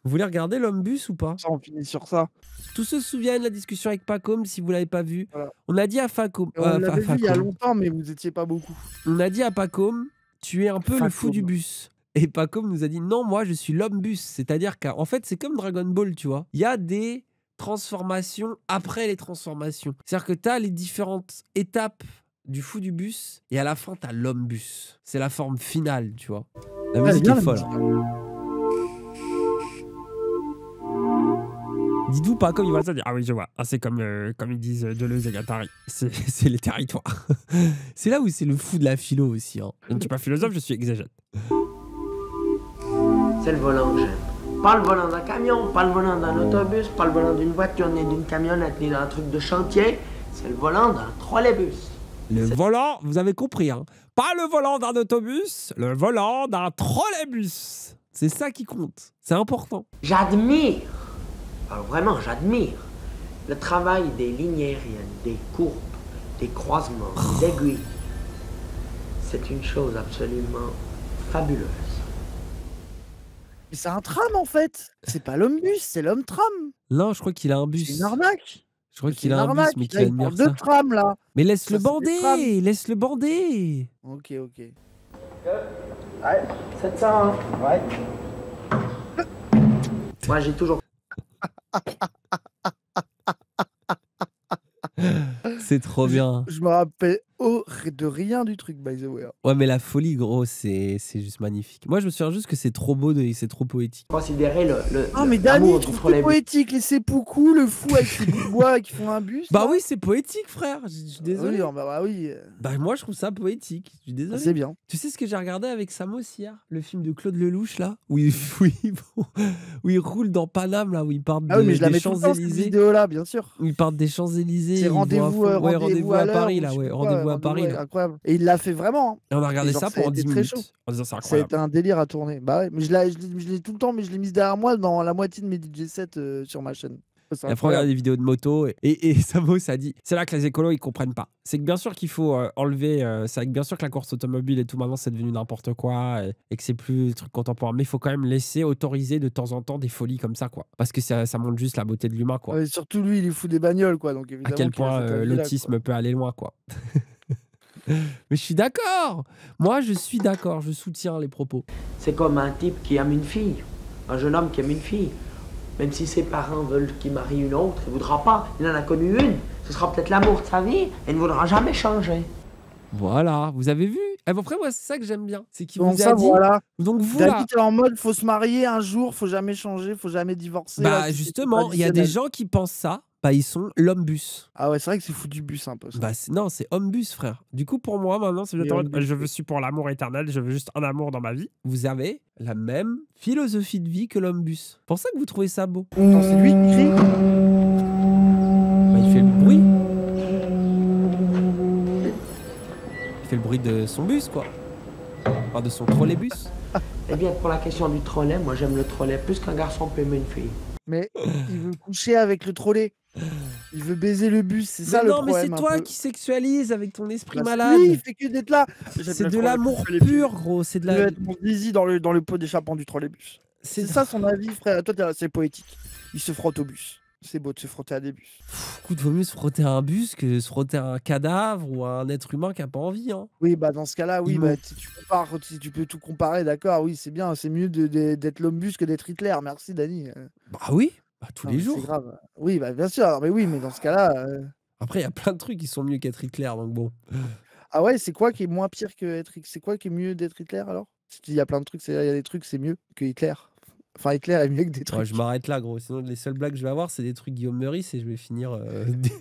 Vous voulez regarder l'homme bus ou pas? Ça, on finit sur ça. Tous se souviennent de la discussion avec Pacôme, si vous l'avez pas vu. Voilà. On a dit à Facôme, Et on l'avait vu il y a Facôme. longtemps, mais vous étiez pas beaucoup. On a dit à Pacôme: «Tu es un peu le fou du Facom. bus» et Pacôme nous a dit: «Non, moi je suis l'homme bus». C'est-à-dire qu'en fait, c'est comme Dragon Ball, tu vois? Il y a des transformations après les transformations. C'est-à-dire que tu as les différentes étapes du fou du bus et à la fin, tu as l'homme bus. C'est la forme finale, tu vois? La Ouais, elle est musique bien est la folle, musique, hein. hein. Dis-nous pas comme il va te dire: «Ah oui, je vois. Ah, c'est comme, comme ils disent, Deleuze et Guattari. C'est les territoires». C'est là où c'est le fou de la philo aussi, hein. Je ne suis pas philosophe, je suis exégète. C'est le volant que j'aime. Pas le volant d'un camion, pas le volant d'un autobus, pas le volant d'une voiture, ni d'une camionnette, ni d'un truc de chantier. C'est le volant d'un trolleybus. Le volant, vous avez compris, hein. Pas le volant d'un autobus, le volant d'un trolleybus. C'est ça qui compte. C'est important. J'admire, alors vraiment j'admire, le travail des lignes aériennes, des courbes, des croisements, des aiguilles. C'est une chose absolument fabuleuse. Mais c'est un tram en fait. C'est pas l'homme bus, c'est l'homme tram. Non, je crois qu'il a un C'est une bus. arnaque. Je crois Mais c'est qu'il une a un bus, arnaque. mais qu'il Là, il admire parle de ça. tram là. Mais laisse-le Ça, c'est des trams. bander, laisse-le bander. Ok, ok. Ouais, 700, hein? Ouais. Moi j'ai toujours C'est trop bien. Je me rappelle de rien du truc, by the way, hein. Ouais, mais la folie, gros, c'est juste magnifique. Moi, je me souviens juste que c'est trop beau, c'est trop poétique. considéré Ah, mais Dany, l'amour il du trouve que trolleybus. poétique. Laissez beaucoup le fou avec ses bouts de bois qui font un bus. Bah là. oui, c'est poétique, frère. Je suis Oui, désolé. bah oui. Bah moi, je trouve ça poétique. Je suis désolé. C'est bien. Tu sais ce que j'ai regardé avec Sam aussi hier? Le film de Claude Lelouch, là? Où ils roulent dans Paname, là, où ils partent Ah oui, mais je la des mets tout le temps, cette Champs-Élysées. vidéo-là, bien sûr. Où ils partent des Champs-Élysées, C'est ils vont à rendez-vous fond. Ouais, rendez-vous rendez-vous à à l'heure Paris, ou là, je sais ouais. plus quoi, Rendez-vous à Paris, ouais, là. incroyable. Et il l'a fait vraiment, hein. Et on a Et regardé genre, ça ça a pendant été 10 très chaud. minutes. En disant, c'est Ça a incroyable. été un délire à tourner. Bah ouais, mais je l'ai tout le temps, mais je l'ai mise derrière moi dans la moitié de mes DJ sets sur ma chaîne. C'est Et après, on regarde incroyable. des vidéos de moto. Et Samo, ça dit, c'est là que les écolos, ils comprennent pas. C'est que bien sûr qu'il faut enlever. C'est vrai que bien sûr que la course automobile et tout, maintenant, c'est devenu n'importe quoi. Et que c'est plus des trucs contemporains. Mais il faut quand même laisser autoriser de temps en temps des folies comme ça, quoi. Parce que ça montre juste la beauté de l'humain, quoi. Ouais, surtout lui, il est fou des bagnoles, quoi. Donc À évidemment quel qu'il a point cette avis-là, quoi. l'autisme peut aller loin, quoi. Mais je suis d'accord. Moi, je suis d'accord. Je soutiens les propos. C'est comme un type qui aime une fille, un jeune homme qui aime une fille. Même si ses parents veulent qu'il marie une autre, il ne voudra pas. Il en a connu une. Ce sera peut-être l'amour de sa vie et il ne voudra jamais changer. Voilà, vous avez vu? Eh ben, après, moi, c'est ça que j'aime bien. C'est qu'il Donc vous a ça, dit. voilà. Donc vous, Dany, là. t'es en mode, faut se marier un jour, faut jamais changer, faut jamais divorcer. Là, Bah, c'est justement, il y a des traditionnel. gens qui pensent ça. Bah, ils sont l'homme bus. Ah ouais, c'est vrai que c'est fou du bus un peu, ça. Bah, non, c'est homme bus, frère. Du coup, pour moi, maintenant, c'est Et juste en mode, homme-bus, je oui. suis pour l'amour éternel, je veux juste un amour dans ma vie. Vous avez la même philosophie de vie que l'homme bus. C'est pour ça que vous trouvez ça beau. Attends, c'est lui qui crie? Bah, il fait le bruit. Il fait le bruit de son bus, quoi. Enfin, de son trolleybus. Eh bien, pour la question du trolley, moi j'aime le trolley plus qu'un garçon peut aimer une fille. Mais il veut coucher avec le trolley. Il veut baiser le bus, c'est ça Mais le non, mais problème c'est un toi peu. qui sexualise avec ton esprit Bah, c'est malade. lui, il fait que d'être là. C'est de l'amour pur, gros. C'est de Il veut la. être mon zizi dans le pot d'échappement du trolleybus. C'est ça son avis, frère. Toi, c'est poétique. Il se frotte au bus. C'est beau de se frotter à des bus. Écoute, vaut mieux se frotter à un bus que se frotter à un cadavre ou à un être humain qui a pas envie, hein. Oui, bah dans ce cas-là, oui, Imo. bah si tu compares, si tu peux tout comparer, d'accord, oui, c'est bien, c'est mieux d'être l'homme bus que d'être Hitler. Merci, Dany. Bah oui, bah tous Non, les mais c'est jours. grave. Oui, bah bien sûr, mais oui, mais dans ce cas-là. Après, il y a plein de trucs qui sont mieux qu'être Hitler, donc bon. Ah ouais, c'est quoi qui est moins pire que être. C'est quoi qui est mieux d'être Hitler alors? Il y a plein de trucs, il y a des trucs, c'est mieux que Hitler. Enfin, Hitler est mieux que des Ouais, trucs. je m'arrête là, gros. Sinon, les seules blagues que je vais avoir, c'est des trucs Guillaume Meurice et je vais finir,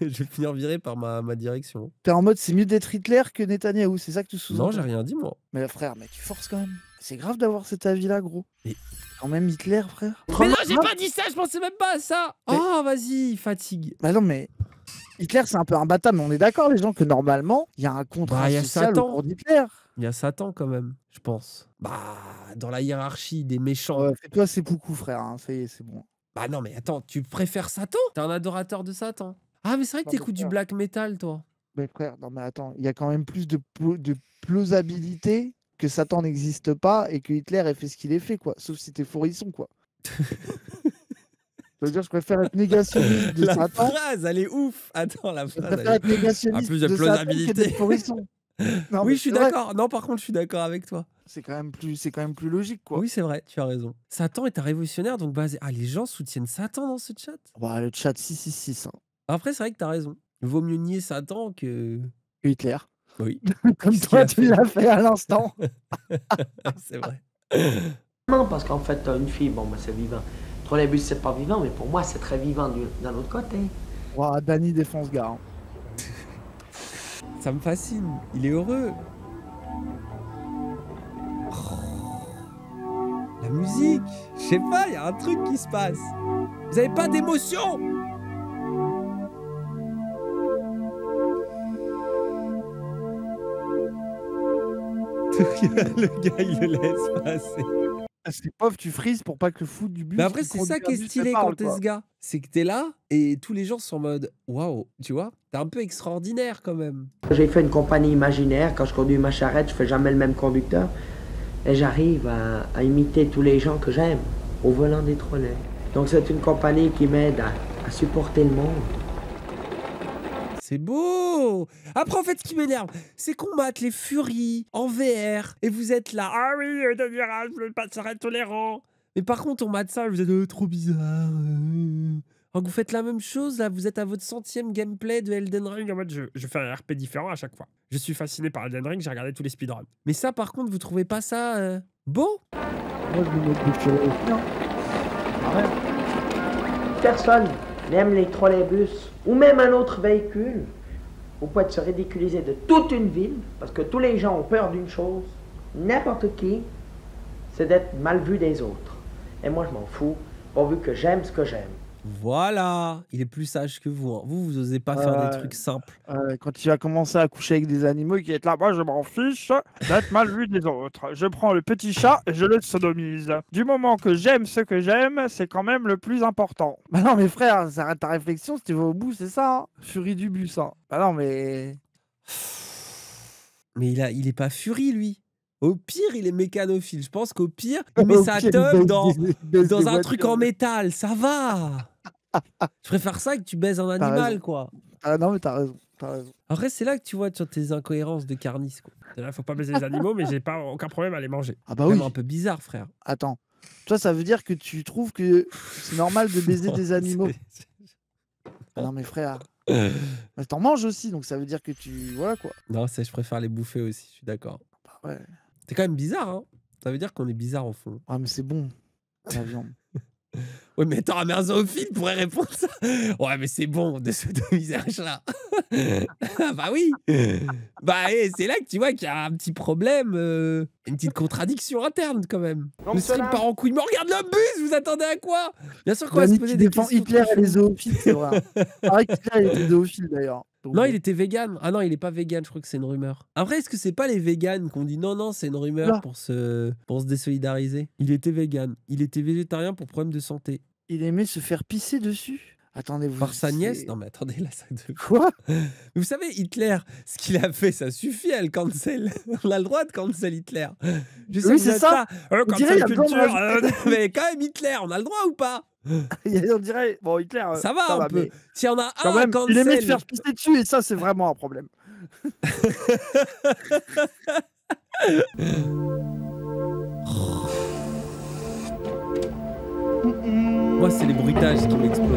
je vais finir viré par ma direction. T'es en mode, c'est mieux d'être Hitler que Netanyahou, c'est ça que tu Non, j'ai sous-entends? rien dit, moi. Mais frère, mais tu forces quand même. C'est grave d'avoir cet avis-là, gros. Mais- Quand même Hitler, frère. Mais non, j'ai pas dit ça, je pensais même pas à ça. Mais- Oh, vas-y, fatigue. Bah non, mais Hitler, c'est un peu un bâtard, mais on est d'accord, les gens, que normalement, il y a un contrat Bah, il y a social Satan. autour d'Hitler. Il y a Satan quand même, je pense. Bah, dans la hiérarchie des méchants. Ouais, fais-toi, c'est beaucoup, frère. Hein. Ça y est, c'est bon. Bah non, mais attends, tu préfères Satan? T'es un adorateur de Satan. Ah, mais c'est vrai que Non, mais t'écoutes du frère. black metal, toi. Mais frère, non, mais attends, il y a quand même plus de plausibilité que Satan n'existe pas et que Hitler ait fait ce qu'il ait fait, quoi. Sauf si t'es Forisson, quoi. Ça veut dire que je préfère être négationniste de La Satan. phrase, elle est ouf. Attends, la Je phrase, préfère être a négationniste plus de de Satan que plausibilité. d'être porisson. Non, Oui, mais je suis c'est vrai. d'accord. Non, par contre, je suis d'accord avec toi. C'est quand même plus logique, quoi. Oui, c'est vrai, tu as raison. Satan est un révolutionnaire, donc basé. Ah, les gens soutiennent Satan dans ce chat. Bah, le chat 666, hein. Après, c'est vrai que tu as raison. Vaut mieux nier Satan que. Hitler. Oui, Comme Qu'est-ce qu'il toi, a tu fait l'as fait à l'instant. c'est vrai. Non, parce qu'en fait, t'as une fille, bon, ben, c'est vivant. Trolleybus, c'est pas vivant, mais pour moi, c'est très vivant d'un autre côté. Ouah, Danny défonce gars. Hein. Ça me fascine. Il est heureux. Oh. La musique. Je sais pas, il y a un truc qui se passe. Vous avez pas d'émotion? Le gars, il le laisse passer. C'est pauvre, tu frises pour pas que le fou du bus. Mais après, c'est ça qui est stylé quand t'es quoi. ce gars. C'est que t'es là et tous les gens sont en mode waouh, tu vois, t'es un peu extraordinaire quand même. J'ai fait une compagnie imaginaire. Quand je conduis ma charrette, je fais jamais le même conducteur. Et j'arrive à imiter tous les gens que j'aime au volant des trolleys. Donc c'est une compagnie qui m'aide à supporter le monde. C'est beau. Après, en fait, ce qui m'énerve, c'est qu'on mate les furies en VR et vous êtes là. Ah oui, Daniel, je veux pas de s'arrêter tolérant. Mais par contre, on mate ça, vous êtes trop bizarre. Alors que vous faites la même chose, là, vous êtes à votre 100e gameplay de Elden Ring. En mode, je fais un RP différent à chaque fois. Je suis fasciné par Elden Ring, j'ai regardé tous les speedruns. Mais ça, par contre, vous trouvez pas ça beau? Moi, je vais mettre des furies aussi, hein. Personne n'aime les trolleybus ou même un autre véhicule au point de se ridiculiser de toute une ville parce que tous les gens ont peur d'une chose, n'importe qui, c'est d'être mal vu des autres. Et moi, je m'en fous, pourvu que j'aime ce que j'aime. Voilà, il est plus sage que vous. Hein. Vous osez pas faire des trucs simples. Quand tu vas commencer à coucher avec des animaux qui être là, moi je m'en fiche d'être mal vu des autres. Je prends le petit chat et je le sodomise. Du moment que j'aime ce que j'aime, c'est quand même le plus important. Bah non mais frère, arrête ta réflexion, si tu vas au bout, c'est ça. Hein. Furie du bus. Hein. Bah non mais... Mais il est pas furie, lui. Au pire, il est mécanophile. Je pense qu'au pire, il met sa teub dans un truc en métal. Ça va. Je préfère ça que tu baises un animal, quoi. Ah non, mais t'as raison. Après, c'est là que tu vois tes incohérences de carnis, quoi. Là, faut pas baiser les animaux, mais j'ai pas aucun problème à les manger. Ah bah c'est oui. un peu bizarre, frère. Attends. Toi, ça veut dire que tu trouves que c'est normal de baiser des animaux. Ah non, mais frère. Bah, t'en manges aussi, donc ça veut dire que tu... Voilà, quoi. Non, je préfère les bouffer aussi, je suis d'accord. Bah ouais. C'est quand même bizarre, hein. Ça veut dire qu'on est bizarre, au fond. Ah, mais c'est bon, la viande. Ouais, mais attends, un zoophile pourrait répondre ça. Ouais, mais c'est bon de sodomiser un chat. Bah oui. Bah, c'est là que tu vois qu'il y a un petit problème, une petite contradiction interne quand même. Donc le stream part en couille. Mais regarde le bus, vous attendez à quoi? Bien sûr qu'on va se poser des questions. Hitler et les zoophiles, c'est vrai. Pareil qu'Hitler il était zoophile d'ailleurs. Donc, non, il était vegan. Ah non, il est pas vegan, je crois que c'est une rumeur. Après, est-ce que c'est pas les vegans qu'on dit non, c'est une rumeur pour se désolidariser? Il était vegan. Il était végétarien pour problème de santé. Il aimait se faire pisser dessus. Attendez, vous... Par sa nièce? Non, mais attendez, là, ça de... Quoi? Mais vous savez, Hitler, ce qu'il a fait, ça suffit à le cancel. On a le droit de cancel Hitler. Je sais Oui, que c'est ça. On dirait, cancel culture. Mais quand même, Hitler, on a le droit ou pas? On dirait... Bon, Hitler... Ça va un peu. Mais... Si on a quand un même, cancel... il aimait se faire pisser dessus et ça, c'est vraiment un problème. Moi, c'est les bruitages qui m'explosent.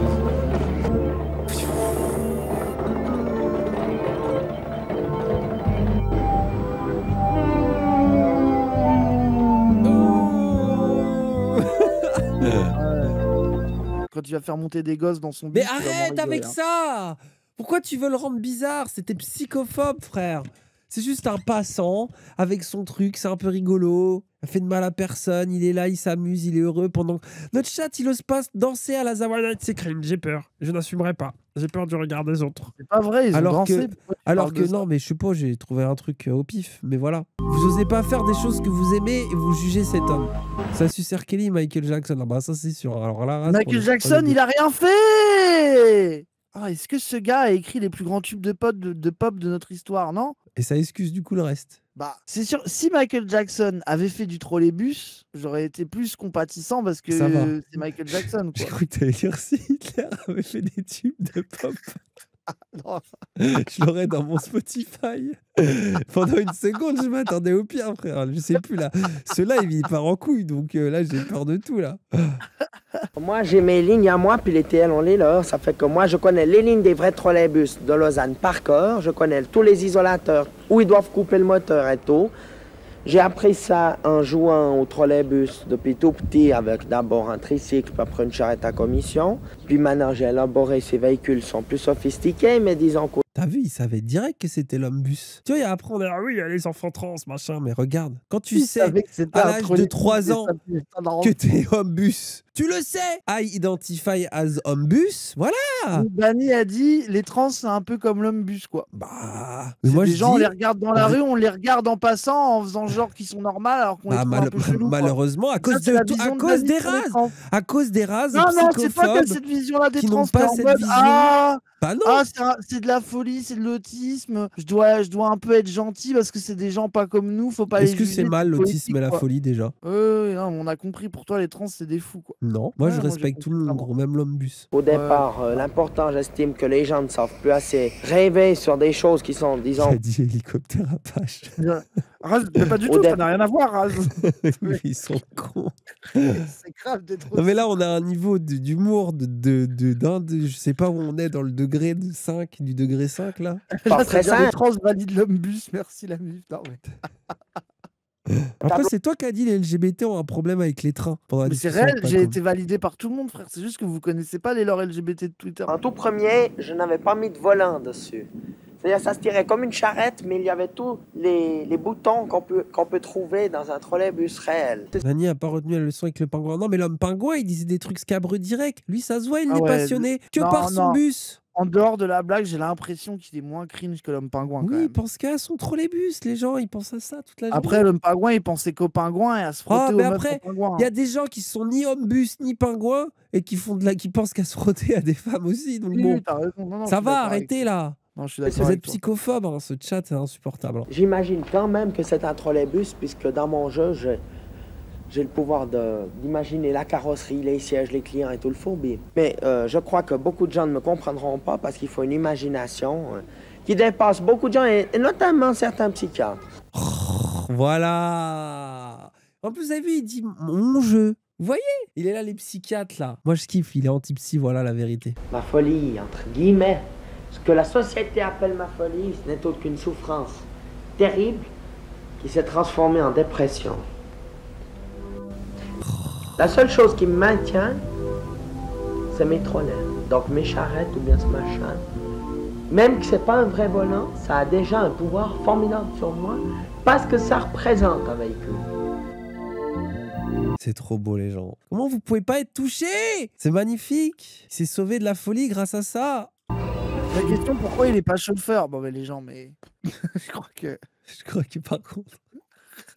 Quand tu vas faire monter des gosses dans son bus... Mais arrête avec ça! Pourquoi tu veux le rendre bizarre? C'était psychophobe, frère. C'est juste un passant avec son truc, c'est un peu rigolo. Il fait de mal à personne, il est là, il s'amuse, il est heureux pendant... Notre chat, il ose pas danser à la Zawana, c'est crime, j'ai peur. Je n'assumerai pas. J'ai peur du regard des autres. C'est pas vrai, ils ont dansé. Alors que non, mais je sais pas, j'ai trouvé un truc au pif, mais voilà. Vous osez pas faire des choses que vous aimez et vous jugez cet homme. Ça sucer Kelly, Michael Jackson, ah bah ça c'est sûr. Alors là, Michael Jackson, il a rien fait! Ah, est-ce que ce gars a écrit les plus grands tubes de pop de notre histoire, non? Et ça excuse du coup le reste. Bah, c'est sûr, si Michael Jackson avait fait du trolleybus, j'aurais été plus compatissant parce que Ça va. c'est Michael Jackson, J'ai quoi. cru que t'allais dire si Hitler avait fait des tubes de pop. Non. Je l'aurais dans mon Spotify. Pendant une seconde, je m'attendais au pire, frère. Je sais plus là. Ceux-là, il part en couille, donc là, j'ai peur de tout là. Moi, j'ai mes lignes à moi, puis les TL, on les leur. Ça fait que moi, je connais les lignes des vrais trolleybus de Lausanne par cœur. Je connais tous les isolateurs, où ils doivent couper le moteur et tout. J'ai appris ça en jouant au trolleybus depuis tout petit, avec d'abord un tricycle, puis après une charrette à commission. Puis maintenant, j'ai élaboré ces véhicules, sont plus sophistiqués, mais disons que... T'as vu, il savait direct que c'était l'homme bus. Tu vois, et après, on est ah oui, il y a les enfants trans, machin. Mais regarde, quand tu sais, à l'âge de 3 ans, que t'es homme bus, tu le sais. I identify as homme bus, voilà. Dani a dit les trans, c'est un peu comme l'homme bus, quoi. Bah, C'est moi, des je gens, on dis, les regarde dans la rue, on les regarde en passant, en faisant genre qu'ils sont normales, alors qu'on les trouve un peu chelous, quoi. malheureusement, à Ça, cause c'est la de vision de cause Dani des sur les races. trans. À cause des races Non, non, c'est pas que psychophobes cette vision-là des qui trans, n'ont pas t'es en cette mode, vision. ah, Bah non. ah, c'est de la folie, c'est de l'autisme. Je dois un peu être gentil parce que c'est des gens pas comme nous, faut pas les Est-ce que juger, c'est mal l'autisme politique, et la quoi. folie déjà? Non, on a compris, pour toi les trans c'est des fous, quoi. Non, moi Ouais, je moi, j'ai respecte tout compris le monde, vraiment. gros, même l'homme bus. Au départ, l'important, j'estime que les gens ne savent plus assez rêver sur des choses qui sont, disons... J'ai dit hélicoptère Apache. Raz, mais pas du Au tout, dé- ça n'a rien à voir, Raz. Mais ils sont cons. C'est grave d'être Non mais là on a un niveau d'humour je sais pas où on est dans le degré de 5, du degré 5 là. Là, très c'est-à-dire les simple. trans valident l'homme bus, merci la mif. Non, mais... Après c'est toi qui as dit les LGBT ont un problème avec les trains pendant la Mais c'est discussion réel, de j'ai Pacom. été validé par tout le monde, frère. C'est juste que vous connaissez pas les lores LGBT de Twitter. En tout premier, je n'avais pas mis de volant dessus. C'est-à-dire, ça se tirait comme une charrette, mais il y avait tous les boutons qu'on peut trouver dans un trolleybus réel. Nani a pas retenu la leçon avec le pingouin. Non mais l'homme pingouin il disait des trucs scabreux direct. Lui ça se voit, il Ah n'est ouais, passionné que non, par son non. bus. En dehors de la blague, j'ai l'impression qu'il est moins cringe que l'homme pingouin, quand Oui, il même. pense qu'à son trolleybus, les gens ils pensent à ça toute la journée. Après, l'homme pingouin, il pensait qu'au pingouin et à se frotter mais au meufs après, au pingouin. il y a des gens qui sont ni homme bus ni pingouin et qui pensent qu'à se frotter à des femmes aussi. Donc Oui, bon, oui, t'as raison. Non, non, ça je suis va, d'accord avec arrêtez toi. là. Non, je suis Vous d'accord êtes avec toi. psychophobe, hein, ce chat c'est insupportable. J'imagine quand même que c'est un trolleybus, puisque dans mon jeu, j'ai le pouvoir d'imaginer la carrosserie, les sièges, les clients et tout le fourbi. Mais je crois que beaucoup de gens ne me comprendront pas parce qu'il faut une imagination qui dépasse beaucoup de gens, et notamment certains psychiatres. Voilà. En plus, vous avez vu, il dit mon jeu. Vous voyez, il est là, les psychiatres là. Moi je kiffe, il est anti-psy, voilà la vérité. Ma folie, entre guillemets, ce que la société appelle ma folie, ce n'est autre qu'une souffrance terrible qui s'est transformée en dépression. La seule chose qui me maintient, c'est mes trolleys. Donc mes charrettes ou bien ce machin. Même que c'est pas un vrai volant, ça a déjà un pouvoir formidable sur moi parce que ça représente un véhicule. C'est trop beau les gens. Comment vous pouvez pas être touchés? C'est magnifique. Il s'est sauvé de la folie grâce à ça. La question, pourquoi il est pas chauffeur? Bon, mais les gens, mais... je crois que par contre...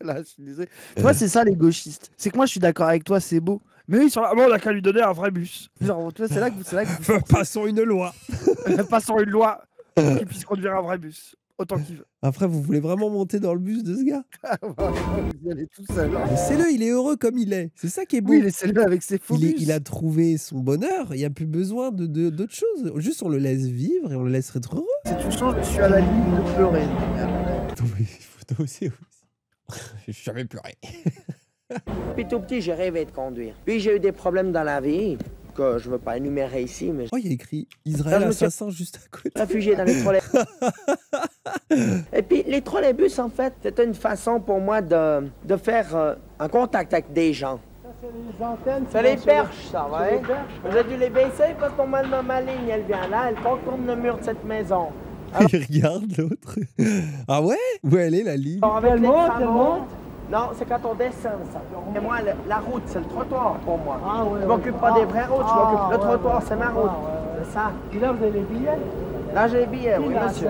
Là, je suis désolé. Tu vois, c'est ça les gauchistes. C'est que moi, je suis d'accord avec toi, c'est beau. Mais ils sont là, bon, on a qu'à lui donner un vrai bus. Genre, tu vois, c'est là que vous Passons une loi. Passons une loi qui puisse conduire un vrai bus. Autant qu'il veut. Après, vous voulez vraiment monter dans le bus de ce gars? Vous allez tout seul. Laissez-le, il est heureux comme il est. C'est ça qui est beau. Oui, laissez-le avec ses faux bus. Il a trouvé son bonheur, il n'y a plus besoin d'autre chose. Juste, on le laisse vivre et on le laisse être heureux. Si tu changes, je suis à la limite de pleurer. Non, mais il faut toi aussi. Je suis jamais pleuré. Depuis tout petit, j'ai rêvé de conduire. Puis j'ai eu des problèmes dans la vie que je ne veux pas énumérer ici, mais Oh, il y a écrit Israël je me suis assassin juste à côté. réfugié dans les trolleybus. Et puis les trolleybus, en fait, c'était une façon pour moi de faire un contact avec des gens. Les antennes, C'est les perches, ça, ouais. J'ai dû les baisser parce que ma ligne, elle vient là, elle contourne le mur de cette maison. Il regarde l'autre. Ah ouais? Où elle est la ligne? Alors, avec les tramontes, non, c'est quand on descend, ça. Et moi, la route, c'est le trottoir pour moi. Je m'occupe pas des vraies routes, je m'occupe. Le trottoir, c'est ma route. C'est ça. Puis là, vous avez les billets? Là, j'ai les billets, oui, monsieur.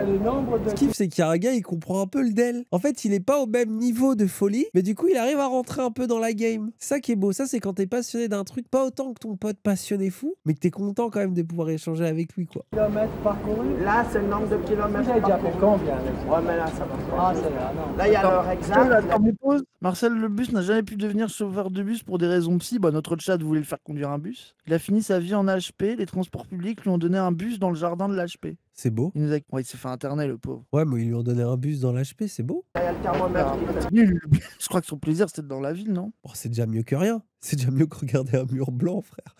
Ce qu'il kiffe, c'est qu'il y a un gars, il comprend un peu le DEL. En fait, il est pas au même niveau de folie, mais du coup, il arrive à rentrer un peu dans la game. C'est ça qui est beau. Ça, c'est quand t'es passionné d'un truc, pas autant que ton pote passionné fou, mais que t'es content quand même de pouvoir échanger avec lui, quoi. Kilomètres parcourus. Là, c'est le nombre de kilomètres. Vous avez déjà fait combien avec ça? Ouais, mais là, ça va. Ah, c'est là, non. Là, il y a l'heure exacte. Attends, mais pause. Marcel Le Bus n'a jamais pu devenir chauffeur de bus pour des raisons psy. Bah, notre chat voulait le faire conduire un bus. Il a fini sa vie en HP. Les transports publics lui ont donné un bus dans le jardin de l'HP. C'est beau. Il nous a... Ouais, il s'est fait interner, le pauvre. Ouais, mais ils lui ont donné un bus dans l'HP, c'est beau. Il y a le thermomètre qui fait. C'est nul. Je crois que son plaisir, c'était dans la ville, non? Oh, c'est déjà mieux que rien. C'est déjà mieux que regarder un mur blanc, frère.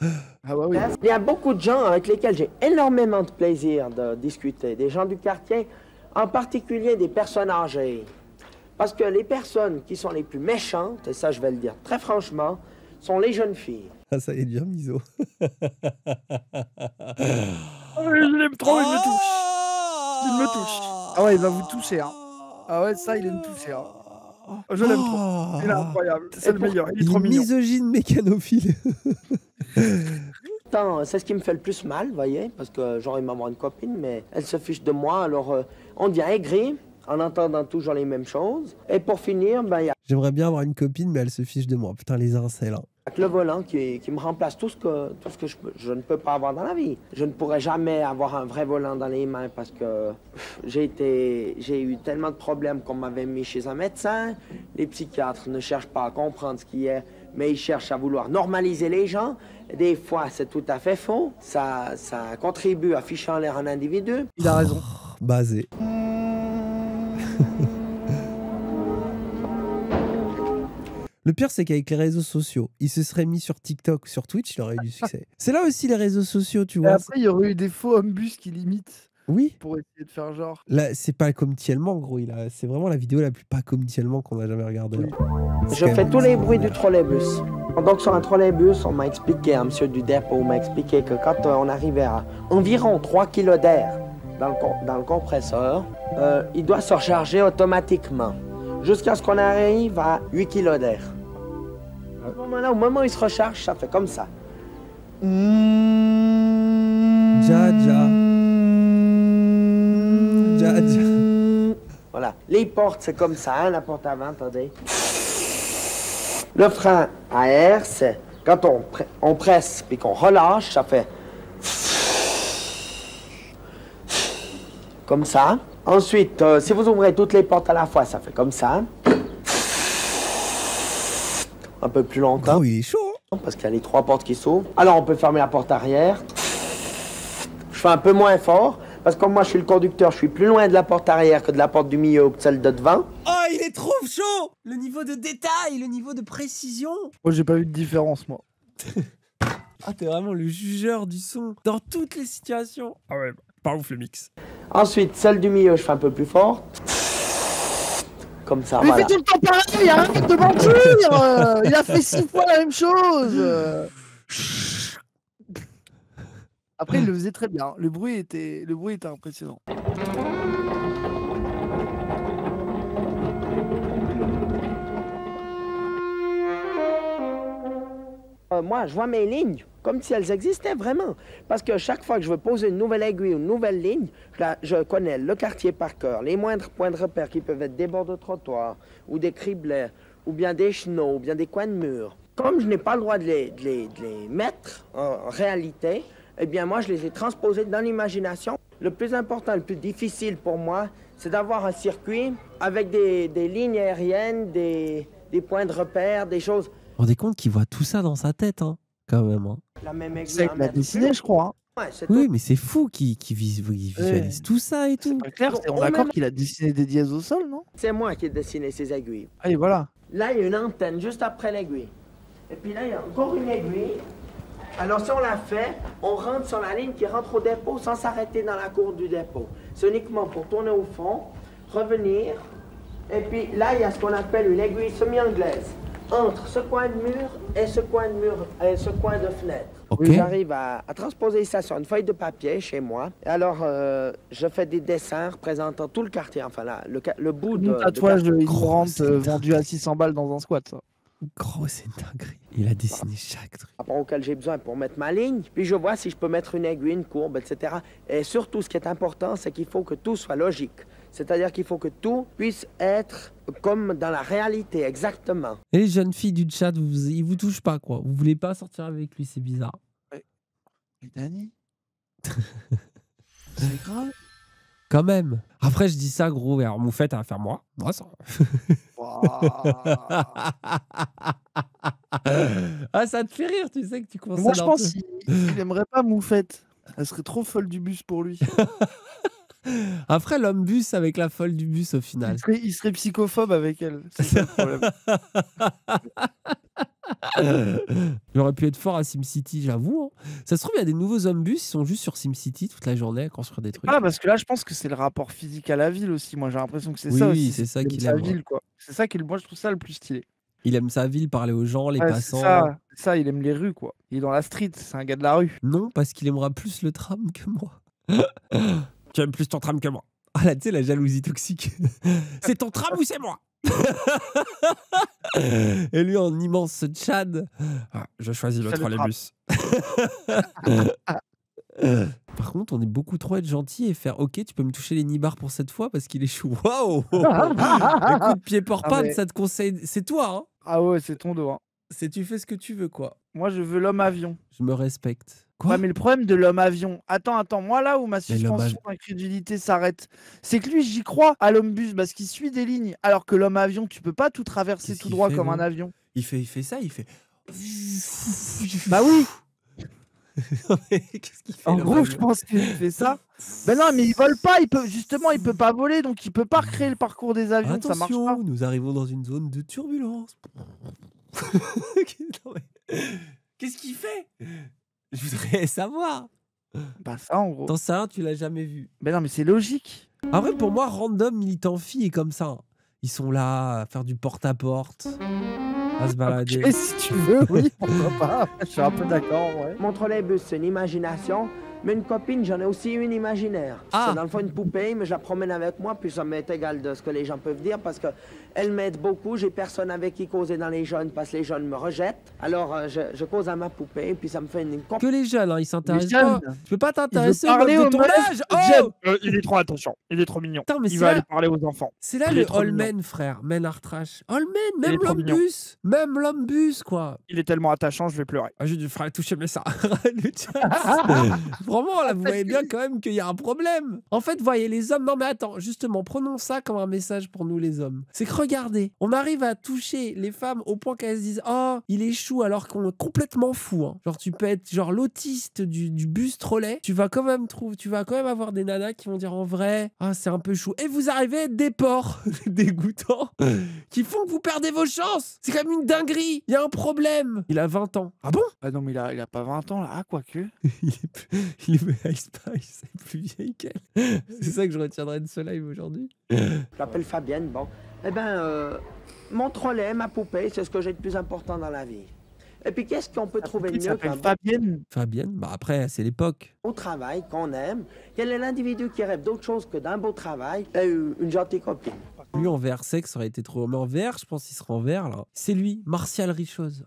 Ah bah oui. Il y a beaucoup de gens avec lesquels j'ai énormément de plaisir de discuter. Des gens du quartier, en particulier des personnes âgées. Parce que les personnes qui sont les plus méchantes, et ça je vais le dire très franchement, sont les jeunes filles. Ah, ça y est, bien miso. Il aime trop, il me touche. Il me touche. Ah ouais, il va vous toucher, hein. Ah ouais, ça, il aime toucher, hein. Je l'aime trop. Il est incroyable. C'est le meilleur. Il est trop mignon. Misogyne mécanophile. Pourtant, c'est ce qui me fait le plus mal, vous voyez, parce que j'aurais aimé avoir une copine, mais elle se fiche de moi, alors on devient aigri en entendant toujours les mêmes choses. Et pour finir, ben, il y a J'aimerais bien avoir une copine, mais elle se fiche de moi. Putain, les incels. Hein. le volant qui me remplace tout ce que je ne peux pas avoir dans la vie. Je ne pourrai jamais avoir un vrai volant dans les mains parce que j'ai eu tellement de problèmes qu'on m'avait mis chez un médecin. Les psychiatres ne cherchent pas à comprendre ce qui est, mais ils cherchent à vouloir normaliser les gens. Des fois, c'est tout à fait faux. Ça contribue à ficher en l'air un individu. Il a raison. Basé. Le pire, c'est qu'avec les réseaux sociaux, il se serait mis sur TikTok, sur Twitch, il aurait eu du succès. C'est là aussi les réseaux sociaux, tu Et vois. après, il y aurait eu des faux hommes-bus qui limitent Oui. pour essayer de faire genre. Là, c'est pas commutuellement, gros. C'est vraiment la vidéo la plus pas commutuellement qu'on a jamais regardée. Oui. Je fais tous les bruits du trolleybus. Donc sur un trolleybus, on m'a expliqué, un monsieur du dépôt m'a expliqué que quand on arrivait à environ 3 kg d'air dans le compresseur, il doit se recharger automatiquement jusqu'à ce qu'on arrive à 8 kg d'air. Au moment où il se recharge, ça fait comme ça. Dja. Voilà. Les portes, c'est comme ça, hein, la porte avant, attendez. Le frein à air, c'est quand on presse puis qu'on relâche, ça fait comme ça. Ensuite, si vous ouvrez toutes les portes à la fois, ça fait comme ça. Un peu plus longtemps. Oh, il est chaud. Hein. Parce qu'il y a les 3 portes qui s'ouvrent. Alors, on peut fermer la porte arrière. Je fais un peu moins fort. Parce que comme moi, je suis le conducteur, je suis plus loin de la porte arrière que de la porte du milieu ou que celle de devant. Oh, il est trop chaud. Le niveau de détail, le niveau de précision. Moi, j'ai pas vu de différence, moi. Ah, t'es vraiment le jugeur du son dans toutes les situations. Ah ouais, pas ouf le mix. Ensuite, celle du milieu, je fais un peu plus fort. Comme ça, Mais voilà. il fait tout le temps pareil, arrête de mentir. Il a fait 6 fois la même chose. Après, il le faisait très bien. Le bruit était impressionnant. Moi, je vois mes lignes comme si elles existaient vraiment. Parce que chaque fois que je veux poser une nouvelle aiguille ou une nouvelle ligne, je connais le quartier par cœur, les moindres points de repère qui peuvent être des bords de trottoir, ou des criblets, ou bien des chenaux, ou bien des coins de mur. Comme je n'ai pas le droit de les mettre en réalité, eh bien moi, je les ai transposés dans l'imagination. Le plus important, le plus difficile pour moi, c'est d'avoir un circuit avec des lignes aériennes, des points de repère, des choses. Vous vous rendez compte qu'il voit tout ça dans sa tête, hein, quand même. Hein. La même aiguille. C'est qu'il a dessiné, je crois. Hein. Ouais, c'est Oui, tout. mais c'est fou qu'il visualise tout ça et tout. C'est pas clair, on est d'accord qu'il a dessiné des dièses au sol, non? C'est moi qui ai dessiné ces aiguilles. Allez, voilà. Là, il y a une antenne juste après l'aiguille. Et puis là, il y a encore une aiguille. Alors, si on la fait, on rentre sur la ligne qui rentre au dépôt sans s'arrêter dans la cour du dépôt. C'est uniquement pour tourner au fond, revenir. Et puis là, il y a ce qu'on appelle une aiguille semi-anglaise. Entre ce coin de mur et ce coin de mur et ce coin de fenêtre. Ok. J'arrive à transposer ça sur une feuille de papier chez moi. Et alors, je fais des dessins représentant tout le quartier. Enfin, là, le bout de... Un tatouage quartier. ignorante vendu à 600 balles dans un squat, ça. Gros, c'est une dinguerie. Il a dessiné chaque truc. Rapport auquel j'ai besoin pour mettre ma ligne. Puis je vois si je peux mettre une aiguille, une courbe, etc. Et surtout, ce qui est important, c'est qu'il faut que tout soit logique. C'est-à-dire qu'il faut que tout puisse être comme dans la réalité, exactement. Et les jeunes filles du chat, ils vous touchent pas, quoi. Vous voulez pas sortir avec lui, c'est bizarre. Mais Dani, c'est grave. Quand même. Après, je dis ça, gros. Alors, Moufette, elle va faire moi. Moi, ça. Ah, ça te fait rire, tu sais que tu consommes. Moi, je pense qu'il aimerait pas Moufette. Elle serait trop folle du bus pour lui. Après, l'homme bus avec la folle du bus au final. Il serait psychophobe avec elle. C'est ça le problème. Il aurait pu être fort à SimCity, j'avoue. Hein. Ça se trouve, il y a des nouveaux hommes bus, ils sont juste sur SimCity toute la journée à construire des trucs. Ah, parce que là, je pense que c'est le rapport physique à la ville aussi. Moi, j'ai l'impression que c'est Oui, ça oui, aussi. c'est ça qu'il sa aime. ville, quoi. C'est ça qu'il, moi, je trouve ça le plus stylé. Il aime sa ville, parler aux gens, les Ouais, passants. ça, il aime les rues, quoi. Il est dans la street, c'est un gars de la rue. Non, parce qu'il aimera plus le tram que moi. Tu aimes plus ton tram que moi. Ah là, tu sais, la jalousie toxique. C'est ton tram ou c'est moi? Et lui, en immense Tchad, je choisis le trolleybus. Par contre, on est beaucoup trop être gentil et faire OK, tu peux me toucher les nibards pour cette fois parce qu'il est chou. Waouh! Écoute, pied porpane, mais... ça te conseille. C'est toi, hein? Ah ouais, c'est ton dos. Hein. C'est tu fais ce que tu veux, quoi. Moi, je veux l'homme avion. Je me respecte. Quoi? Ouais, mais le problème de l'homme avion, attends, moi là où ma suspension d'incrédulité s'arrête, c'est que lui, j'y crois à l'homme bus parce qu'il suit des lignes, alors que l'homme avion, tu peux pas tout traverser tout droit comme un avion. Il fait ça, il fait. Bah oui. Qu'est-ce qu'il fait? En gros, je pense qu'il fait ça. Ben non, mais il vole pas, il peut pas voler, donc il peut pas recréer le parcours des avions, attention, ça marche pas. Nous arrivons dans une zone de turbulence. Qu'est-ce qu'il fait? Je voudrais savoir. Bah ça, en gros. Dans ça, tu l'as jamais vu. Ben non, mais c'est logique. Après, pour moi, random militant filles est comme ça. Ils sont là à faire du porte-à-porte, à se balader. Et si tu veux, oui, pourquoi pas. Je suis un peu d'accord, ouais. Mon trolleybus, c'est une imagination. Mais une copine, j'en ai aussi une imaginaire. Ah. C'est dans le fond une poupée, mais je la promène avec moi, puis ça m'est égal de ce que les gens peuvent dire, parce qu'elle m'aide beaucoup. J'ai personne avec qui causer dans les jeunes, parce que les jeunes me rejettent. Alors, je cause à ma poupée, puis ça me fait une... Que les jeunes, hein, ils s'intéressent Les pas. jeunes. Tu peux pas t'intéresser Il veut aux meufs parler de aux ton meufs. âge. Jeb, Oh, il est trop attachant, il est trop mignon. Putain, mais Il c'est va là- aller parler aux enfants. c'est là Il est le trop all mignon. men, frère. Men are trash. All men, Il est même trop l'homme mignon. bus. Même l'homme bus, quoi. Il est tellement attachant, je vais pleurer. Ah, j'ai dû faire toucher mes seins. Le chat. Vraiment, là, vous voyez bien quand même qu'il y a un problème. En fait, voyez, les hommes... Non, mais attends, justement, prenons ça comme un message pour nous, les hommes. C'est que, regardez, on arrive à toucher les femmes au point qu'elles se disent « Oh, il est chou », alors qu'on est complètement fou. Hein. Genre, tu peux être genre l'autiste du bus trolley. Tu vas quand même avoir des nanas qui vont dire en vrai « Ah, c'est un peu chou ». Et vous arrivez à être des porcs dégoûtants qui font que vous perdez vos chances. C'est comme une dinguerie. Il y a un problème. Il a 20 ans. Ah bon? Ah non, mais il a pas 20 ans, là. Ah, quoique. il est Ice Spice, c'est plus vieille qu'elle. C'est ça que je retiendrai de ce live aujourd'hui. Je m'appelle Fabienne, bon. Eh ben, mon trolley, ma poupée, c'est ce que j'ai de plus important dans la vie. Et puis, qu'est-ce qu'on peut trouver de Il mieux s'appelle qu'un Fabienne. Fabienne, bah après, c'est l'époque. beau travail qu'on aime? Quel est l'individu qui rêve d'autre chose que d'un beau travail et une gentille copine? Lui en vert sec, ça aurait été trop. Mais en vert, je pense qu'il sera en vert là. C'est lui, Martial Richoz.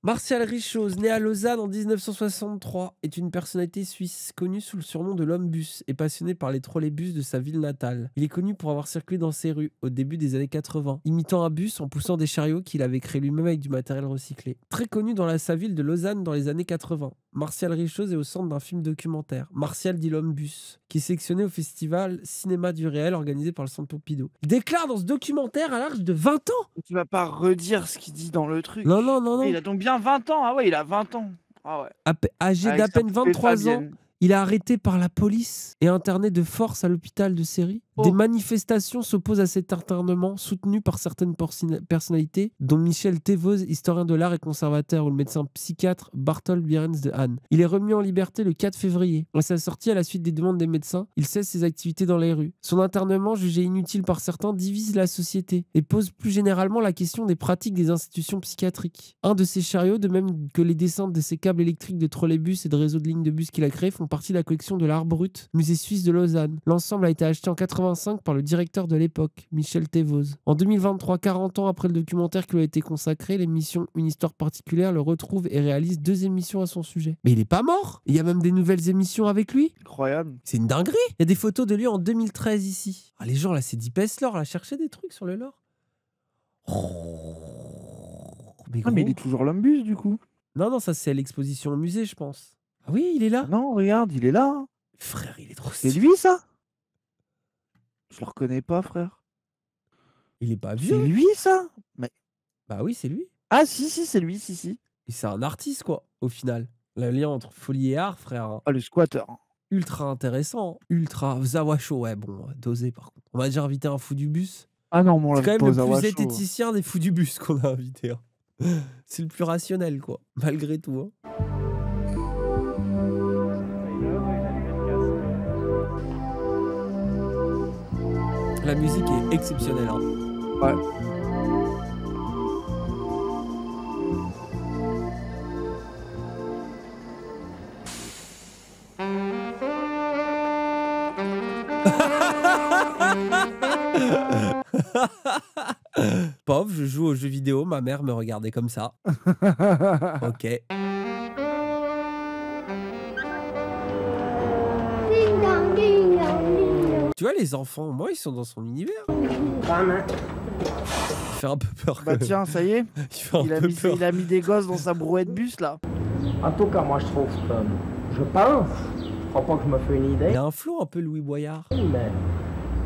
Martial Richoz, né à Lausanne en 1963, est une personnalité suisse connue sous le surnom de l'homme bus et passionné par les trolleybus de sa ville natale. Il est connu pour avoir circulé dans ses rues au début des années 80, imitant un bus en poussant des chariots qu'il avait créés lui-même avec du matériel recyclé. Très connu dans sa ville de Lausanne dans les années 80, Martial Richoz est au centre d'un film documentaire, Martial dit l'homme bus, qui est sélectionné au festival Cinéma du Réel organisé par le Centre Pompidou. Il déclare dans ce documentaire à l'âge de 20 ans. Tu vas pas redire ce qu'il dit dans le truc. Non, non, non, non. Il a donc bien 20 ans. Ah ouais, il a 20 ans. Ah ouais. Âgé Avec d'à sa peine poupée 23 ans, Fabienne. il est arrêté par la police et interné de force à l'hôpital de Séry. Oh. Des manifestations s'opposent à cet internement soutenu par certaines personnalités, dont Michel Thévose, historien de l'art et conservateur, ou le médecin psychiatre Barthold Bierens de Hann. Il est remis en liberté le 4 février. À sa sortie, à la suite des demandes des médecins, il cesse ses activités dans les rues. Son internement, jugé inutile par certains, divise la société et pose plus généralement la question des pratiques des institutions psychiatriques. Un de ses chariots, de même que les descentes de ses câbles électriques de trolleybus et de réseaux de lignes de bus qu'il a créés, font partie de la collection de l'art brut, musée suisse de Lausanne. L'ensemble a été acheté en 90 1985 par le directeur de l'époque, Michel Thévoz. En 2023, 40 ans après le documentaire qui lui a été consacré, l'émission Une histoire particulière le retrouve et réalise 2 émissions à son sujet. Mais il est pas mort. Il y a même des nouvelles émissions avec lui. Incroyable. C'est une dinguerie. Il y a des photos de lui en 2013 ici. Ah, les gens, là, c'est Deepest Lore, là, cherchez des trucs sur le lore. Mais Ah, mais il gros. est toujours l'homme-bus, du coup. Non, ça, c'est l'exposition au musée, je pense. Ah oui, il est là. Non, regarde, il est là. Hein. Frère, il est trop C'est stylé. lui, ça? Je le reconnais pas, frère. Il est pas C'est vieux. lui, ça? Mais... Bah oui, c'est lui. Ah, si, c'est lui, si. Et c'est un artiste, quoi, au final. Le lien entre folie et art, frère. Ah, le squatter. Ultra intéressant. Ultra. Zawasho, ouais, bon, dosé, par contre. On m'a déjà invité un fou du bus. Ah non, mon C'est quand même le plus zététicien des fous du bus qu'on a invité. Hein. C'est le plus rationnel, quoi. Malgré tout. Hein. La musique est exceptionnelle. Hein. Ouais. Pauvre, je joue aux jeux vidéo, ma mère me regardait comme ça. Ok. Tu vois, les enfants, moi, ils sont dans son univers. Vraiment. Il fait un peu peur. Bah quand même. tiens, ça y est, Il fait un peu peur. il a mis des gosses dans sa brouette bus, là. En tout cas, moi, je trouve que... Je pense. Je crois pas que je me fais une Il idée. a un flow un peu Louis Boyard. Mais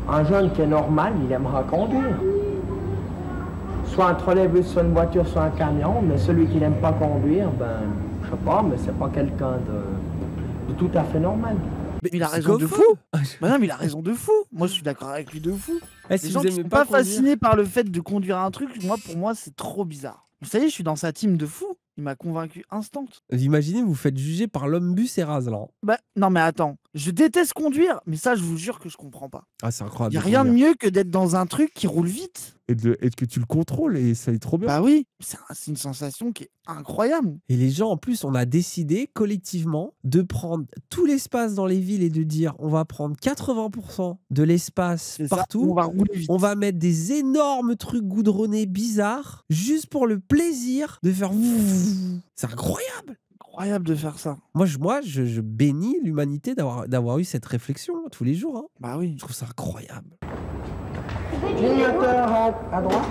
un jeune qui est normal, il aimera conduire. Soit un trolleybus, soit une voiture, soit un camion. Mais celui qui n'aime pas conduire, ben... Je sais pas, mais c'est pas quelqu'un de tout à fait normal. Mais il a C'est raison de gopho. fou. Bah non, mais il a raison de fou. Moi, je suis d'accord avec lui de fou. Eh, si Les vous gens qui aimez sont pas pas conduire- fascinés par le fait de conduire un truc, pour moi, c'est trop bizarre. Vous savez, je suis dans sa team de fou. Il m'a convaincu instant. Imaginez, vous faites juger par l'homme bus et rase là. Bah, non, mais attends. Je déteste conduire, mais ça, je vous jure que je comprends pas. Ah, c'est Il incroyable. y a rien de mieux que d'être dans un truc qui roule vite. Et que tu le contrôles et ça est trop bien. Bah oui, c'est une sensation qui est incroyable. Et les gens, en plus, on a décidé collectivement de prendre tout l'espace dans les villes et de dire on va prendre 80% de l'espace C'est ça, partout. on va rouler vite. On va mettre des énormes trucs goudronnés bizarres juste pour le plaisir de faire. C'est incroyable. Incroyable de faire ça. Moi, je bénis l'humanité d'avoir eu cette réflexion tous les jours. Hein. Bah oui. Je trouve ça incroyable. Clignoteur à droite.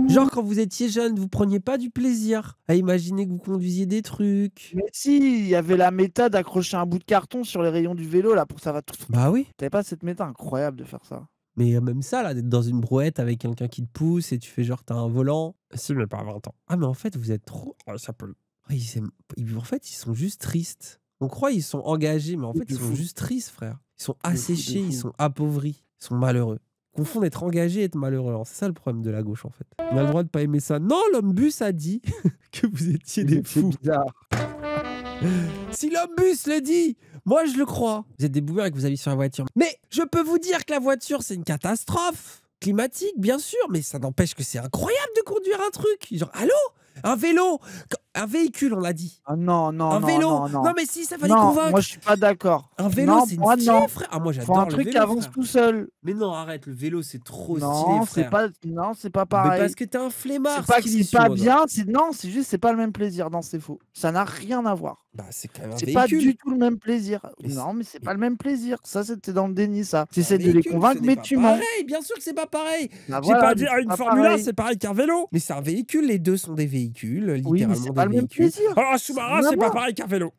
Genre, quand vous étiez jeune, vous preniez pas du plaisir à imaginer que vous conduisiez des trucs. Mais si, il y avait la méta d'accrocher un bout de carton sur les rayons du vélo là pour que ça va tout. Bah oui. T'avais pas cette méta incroyable de faire ça. Mais même ça, là, d'être dans une brouette avec quelqu'un qui te pousse et tu fais genre, t'as un volant. Si, mais pas à 20 ans. Ah, mais en fait, vous êtes trop. Oh, ça peut. En fait, ils sont juste tristes. On croit qu'ils sont engagés, mais en fait, De ils sont fou. juste tristes, frère. Ils sont fou, de asséchés, ils fou. sont appauvris, ils sont malheureux. Confondent être engagé et être malheureux. Alors, c'est ça le problème de la gauche, en fait. On a le droit de pas aimer ça. Non, l'homme bus a dit que vous étiez des C'est fous. bizarre. Si l'homme bus le dit, moi je le crois. Vous êtes des boomers et que vous habitez sur la voiture. Mais je peux vous dire que la voiture, c'est une catastrophe climatique, bien sûr, mais ça n'empêche que c'est incroyable de conduire un truc. Genre, allô? Un vélo? Un véhicule, on l'a dit. Ah non, Un non, vélo? non, non. Mais si, ça fallait Non, convaincre. moi je suis pas d'accord. Un vélo, Non, c'est moi, une stylé, non. frère. Ah, moi Faut j'adore un le truc vélo, qui avance frère. tout seul. Mais non, arrête, le vélo, c'est trop Non, stylé, c'est frère. pas Mais pareil. parce que t'es un flemmard. C'est pas que Skilly c'est pas Sourde. bien, c'est juste c'est pas le même plaisir. Non, c'est faux. Ça n'a rien à voir. Bah, c'est quand même un C'est pas véhicule. du tout le même plaisir. Mais Non, mais c'est pas le même plaisir. Ça, c'était dans le déni, ça. C'est un T'essaies de les véhicule, convaincre, ce mais n'est tu pas mens. pareil, bien sûr que c'est pas pareil. Bah J'ai voilà, pas dit mais ah, c'est une pas Formule 1, pareil. c'est pareil qu'un vélo. Mais c'est un véhicule, les deux sont des véhicules, Oui, littéralement mais c'est pas des le même véhicules. plaisir. Alors un sous-marin, Ça n'a c'est rien pas à voir. pareil qu'un vélo.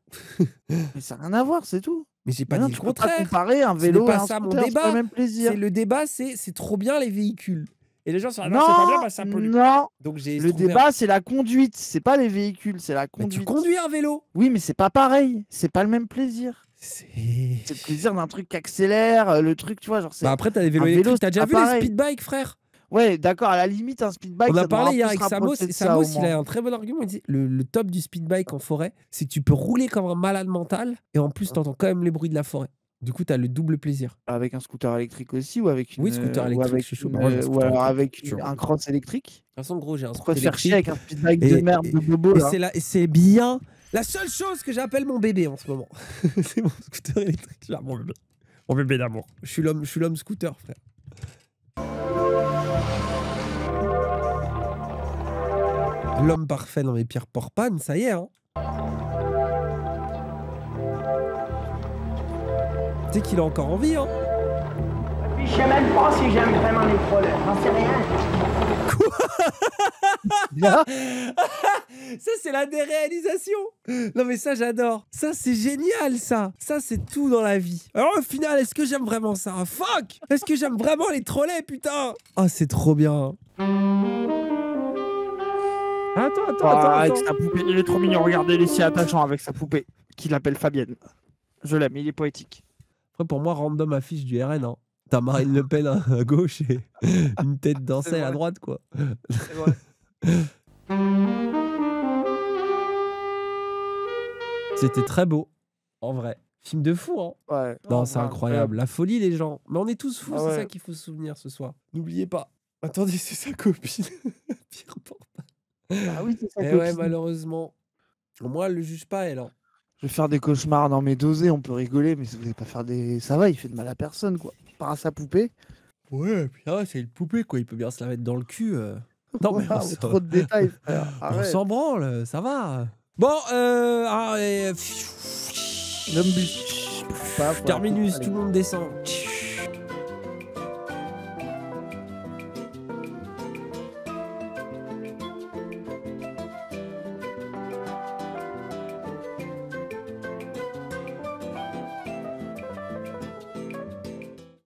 Mais ça n'a rien à voir, c'est tout. Mais j'ai pas Non, dit le tu peux pas contraire. comparer un Ce n'est vélo pas et un ça mon scooter, c'est pas débat. le même plaisir. C'est le débat, c'est trop bien les véhicules. Et les gens sont là, non, Non, c'est pas bien, bah, ça pollue. non. Donc j'ai Le trouvé débat, c'est la conduite. C'est pas les véhicules, c'est la Mais tu conduite. conduis un vélo. Oui, mais c'est pas pareil. C'est pas le même plaisir. C'est. C'est le plaisir d'un truc qui accélère, le truc, tu vois, genre c'est. Bah après, t'as des vélos un vélo, électriques. T'as c'est déjà pas vu les pareil. speedbikes, frère? Ouais, d'accord, à la limite, un speedbike. On a ça doit un parlé hier peu avec se Samos. rapprocher de Et ça, Samos, au il moins. a un très bon argument. Il dit le top du speedbike en forêt, c'est que tu peux rouler comme un malade mental et en plus, t'entends quand même les bruits de la forêt. Du coup, t'as le double plaisir. Avec un scooter électrique aussi ou avec une. Oui, scooter ou électrique, avec je suis chaud. une, Bah ouais, mais ou scooter alors électrique, avec tu vois. un cross électrique. De toute façon, gros, j'ai un Pourquoi scooter te faire chier électrique. avec un speedbike de merde de bobo Et là c'est là, et c'est bien La seule chose que j'appelle mon bébé en ce moment, c'est mon scooter électrique. Genre, mon bébé d'amour. Je suis l'homme scooter, frère. L'homme parfait dans mes pires porpanes, ça y est, hein. Tu sais qu'il a encore envie, hein. Puis je sais même pas si j'aime vraiment les trolls. J'en sais rien. Ça, c'est la déréalisation. Non, mais ça, j'adore. Ça, c'est génial, ça. Ça, c'est tout dans la vie. Alors, au final, est-ce que j'aime vraiment ça? Fuck! Est-ce que j'aime vraiment les trolley, putain? Ah, c'est trop bien. Attends. Avec sa poupée. Il est trop mignon. Regardez, il est si attachant avec sa poupée, qu'il appelle Fabienne. Je l'aime, il est poétique. Après, pour moi, random affiche du RN, hein. T'as Marine Le Pen à gauche et une tête dansée à droite, quoi. C'est vrai. C'était très beau, en vrai. Film de fou, hein. Ouais. Non, c'est incroyable. La folie, les gens. Mais on est tous fous, Ah c'est ouais. ça qu'il faut se souvenir ce soir. N'oubliez pas. Attendez, c'est sa copine. Pire porte. Ah oui, c'est ça. Eh ouais, malheureusement. Moi, elle le juge pas, elle. Hein. Je vais faire des cauchemars. Non, mais dosé, on peut rigoler, mais vous n'allez pas faire des. Ça va, il fait de mal à personne, quoi. Par à sa poupée. Ouais, puis ah, c'est une poupée, quoi. Il peut bien se la mettre dans le cul. Non, mais Waouh, on trop de détails, frère. on Arrête. s'en branle, ça va. Bon, L'homme bus. terminus, tout le monde descend.